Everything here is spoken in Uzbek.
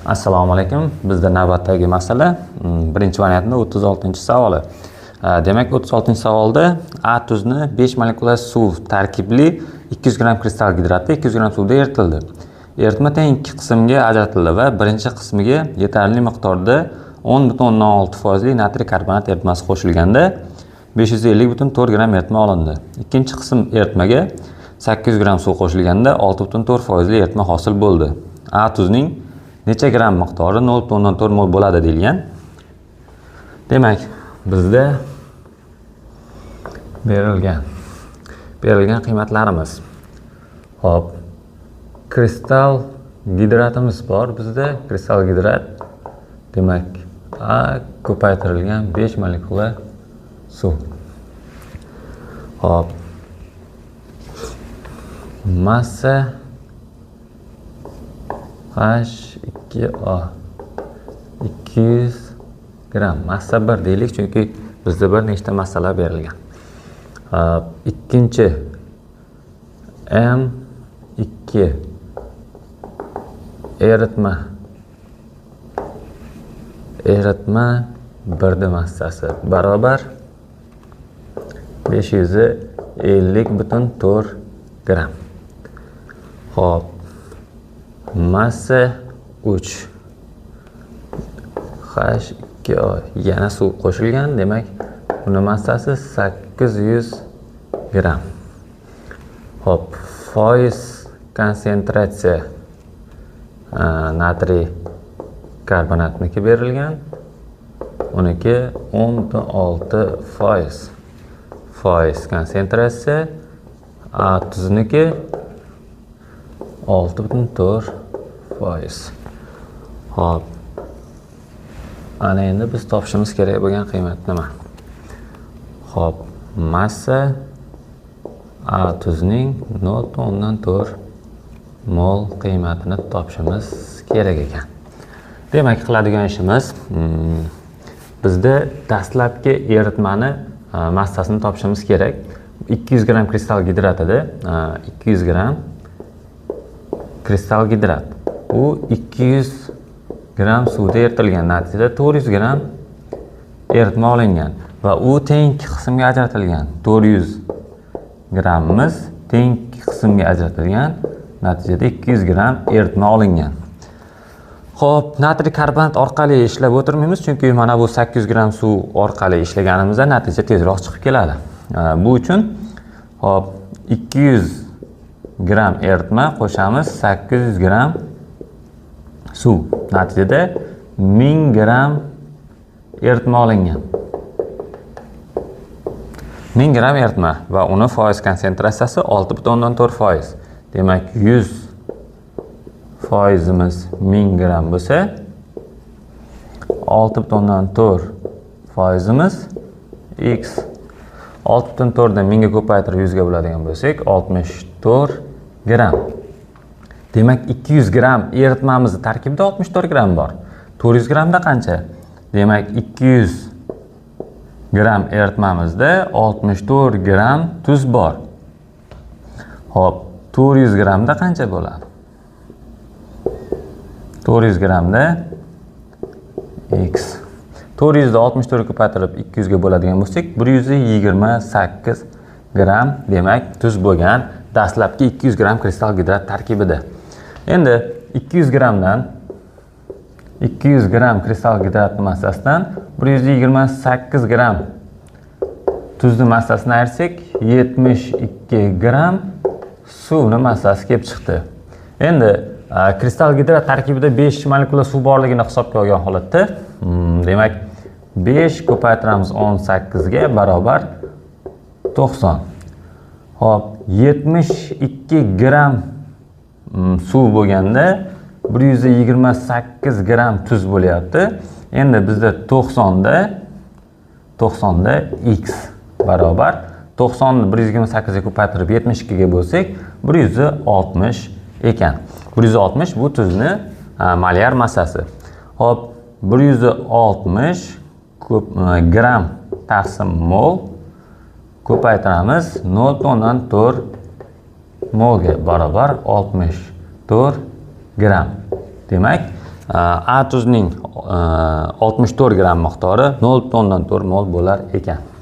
Assalomu alaykum. Bizda navbatdagi masala birinchi variantning 36-savoli. Demak, 36-savolda A tuzni 5 molekula suv tarkibli 200 gram kristal gidratda 200 gram suvda eritildi. Eritma teng ikki qismga ajratildi va birinchi qismiga yetarli miqdorda 10,6% natriy karbonat eritmasi qo'shilganda 550,4 gram eritma olindi. Ikkinchi qism eritmaga 800 gram suv qo'shilganda 6,4% eritma hosil bo'ldi. A tuzning necha gram miqdori 0,4 mol bo'ladi deyilgan. Demak, bizda berilgan qiymatlarimiz. Xo'p, kristal gidratimiz bor bizda. Kristal gidrat demak, A ko'paytirilgan 5 molekula suv. Xo'p, massa H2O 200 gram. Massa 1 deylik, chunki bizda bir nechta massalar berilgan. Ikkinchi M2 eritma birda massasi barobar 550,4 gram. Xo'p, massa 3 H2O yana suv qo'shilgan, demak uni massasi 800 gram. Xo'p, foiz konsentratsiya natriy karbonatniki berilgan. Uniki 10,6%. Foiz konsentratsiya A tuzniki 6,4%. Xo'p, ana endi biz topishimiz kerak bo'lgan qiymat nima? Xo'p, massa A tuzning 0,4 mol qiymatini topishimiz kerak ekan. Demak, qiladigan ishimiz bizda dastlabki eritmani massasini topishimiz kerak. 200 gram kristal gidratida 200 gram kristal gidrat. Bu 200 gram suvda eritilgan. Natijada 400 gram eritma olingan va u teng ikki qismga ajratilgan. 400 grammimiz teng ikki qismga ajratilgan. Natijada 200 gram eritma olingan. Xo'p, natriy karbonat orqali ishlab o'tirmaymiz, chunki mana bu 800 gram suv orqali ishlaganimizda natija tezroq chiqib keladi. Bu uchun xo'p, 200 gram eritma qo'shamiz 800 gram suv. Natijada 1000 gram eritma olingan. 1000 gram eritma va uni foiz konsentratsiyasi 6,4%. Demak, 100 foizimiz 1000 gram bo'lsa, 6,4 foizimiz x 6,4 dan 1000 ga ko'paytirib 100 ga bo'ladigan bo'lsak, 64 gram. Demak, 200 gram eritmamizning tarkibida 64 gram bor. 400 gramda qancha? Demak, 200 gram eritmamizda 64 gram tuz bor. Xo'p, 400 gramda qancha bo'ladi? 400 gramda x 400 da 64 ko'paytirib 200 ga bo'ladigan bo'lsak, 128 gram demak tuz bo'lgan dastlabki 200 gram kristal gidrat tarkibida. Endi 200 gram kristal gidrat massasidan 128 gram tuzni massasini ayirsak, 72 gram suvni massasi kelib chiqdi. Endi kristal gidrat tarkibida 5 molekula suv borligini hisobga olgan holatda, demak 5 ko'paytiramiz 18 ga barobar 90. Xo'p, 72 gram suv bo'lganda 128 gram tuz bo'lyapti. Endi bizda 90 da x barobar 90 ni 128 ga ko'paytirib 72 ga bo'lsak, 160 ekan. 160 bu tuzni molyar massasi. Xo'p, 160 gram taqsim mol ko'paytiramiz 0,4 molga barobar 64 gram. Demak, A tuzning 64 gramm miqdori 0,4 mol bo'lar ekan.